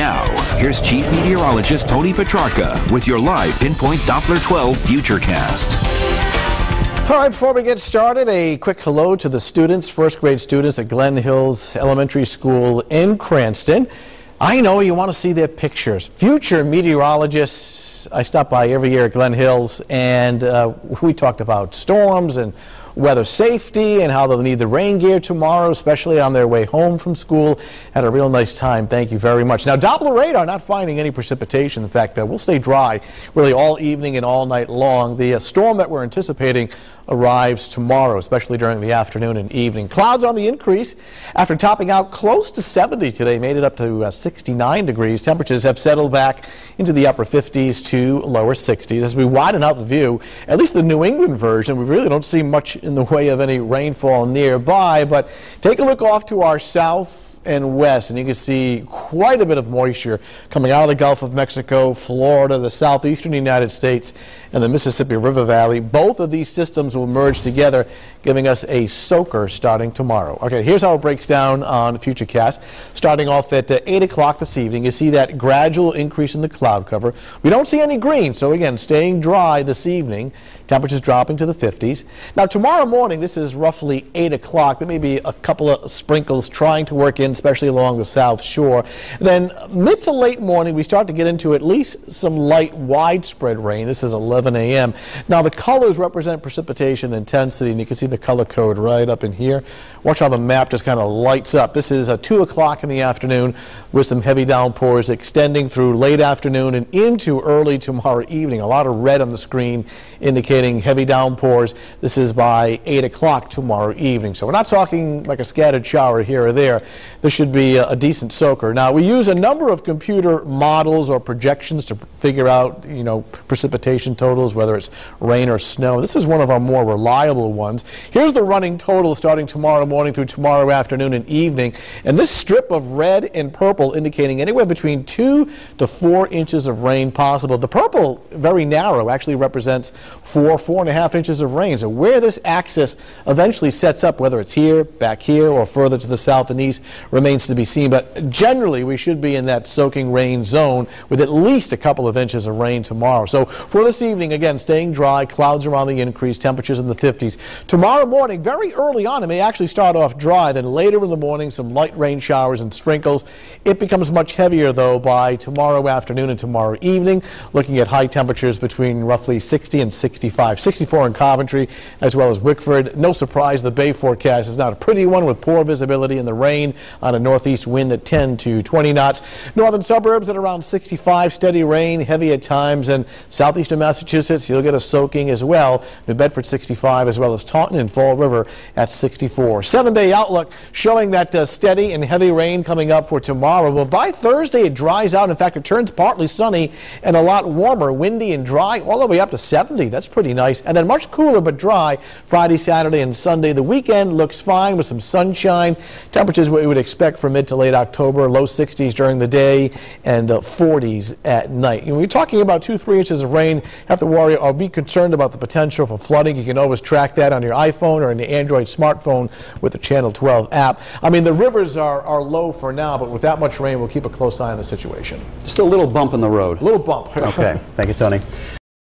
Now, here's Chief Meteorologist Tony Petrarca with your live Pinpoint Doppler 12 Futurecast. All right, before we get started, a quick hello to the students, first grade students at Glen Hills Elementary School in Cranston. I know you want to see their pictures. Future meteorologists, I stop by every year at Glen Hills, and we talked about storms and weather safety and how they'll need the rain gear tomorrow, especially on their way home from school. Had a real nice time. Thank you very much. Now, Doppler radar not finding any precipitation. In fact, we'll stay dry really all evening and all night long. The storm that we're anticipating arrives tomorrow, especially during the afternoon and evening. Clouds on the increase after topping out close to 70 today, made it up to 69 degrees. Temperatures have settled back into the upper 50s to lower 60s. As we widen out the view, at least the New England version, we really don't see much in the way of any rainfall nearby, but take a look off to our south and west, and you can see quite a bit of moisture coming out of the Gulf of Mexico, Florida, the southeastern United States, and the Mississippi River Valley. Both of these systems will merge together, giving us a soaker starting tomorrow. Okay, here's how it breaks down on Futurecast. Starting off at 8 o'clock this evening, you see that gradual increase in the cloud cover. We don't see any green, so again, staying dry this evening. Temperatures dropping to the 50s. Now, tomorrow morning, this is roughly 8 o'clock. There may be a couple of sprinkles trying to work in, especially along the south shore. Then mid to late morning, we start to get into at least some light widespread rain. This is 11 a.m. Now, the colors represent precipitation intensity, and you can see the color code right up in here. Watch how the map just kind of lights up. This is 2 o'clock in the afternoon with some heavy downpours extending through late afternoon and into early tomorrow evening. A lot of red on the screen indicating heavy downpours. This is by 8 o'clock tomorrow evening. So we're not talking like a scattered shower here or there. This should be a decent soaker. Now, we use a number of computer models or projections to figure out, precipitation totals, whether it's rain or snow. This is one of our more reliable ones. Here's the running total starting tomorrow morning through tomorrow afternoon and evening. And this strip of red and purple indicating anywhere between 2 to 4 inches of rain possible. The purple, very narrow, actually represents 4.5 inches of rain. So where this axis eventually sets up, whether it's here, back here, or further to the south and east, remains to be seen. But generally, we should be in that soaking rain zone with at least a couple of inches of rain tomorrow. So for this evening, again, staying dry, clouds are on the increase, temperatures in the 50s. Tomorrow morning, very early on, it may actually start off dry. Then later in the morning, some light rain showers and sprinkles. It becomes much heavier, though, by tomorrow afternoon and tomorrow evening, looking at high temperatures between roughly 60 and 65. 64 in Coventry, as well as Wickford. No surprise, the Bay forecast is not a pretty one with poor visibility and the rain on a northeast wind at 10 to 20 knots. Northern suburbs at around 65, steady rain, heavy at times, and southeastern Massachusetts, you'll get a soaking as well. New Bedford 65, as well as Taunton and Fall River at 64. 7-day outlook showing that steady and heavy rain coming up for tomorrow. Well, by Thursday, it dries out. In fact, it turns partly sunny and a lot warmer, windy and dry, all the way up to 70. That's pretty nice. And then much cooler but dry Friday, Saturday, and Sunday. The weekend looks fine with some sunshine. Temperatures what we would expect for mid to late October, low 60s during the day and 40s at night. When we're talking about 2-3 inches of rain, have to worry or be concerned about the potential for flooding. You can always track that on your iPhone or on your Android smartphone with the Channel 12 app. I mean, the rivers are low for now, but with that much rain, we'll keep a close eye on the situation. Just a little bump in the road. A little bump. Okay. Thank you, Tony.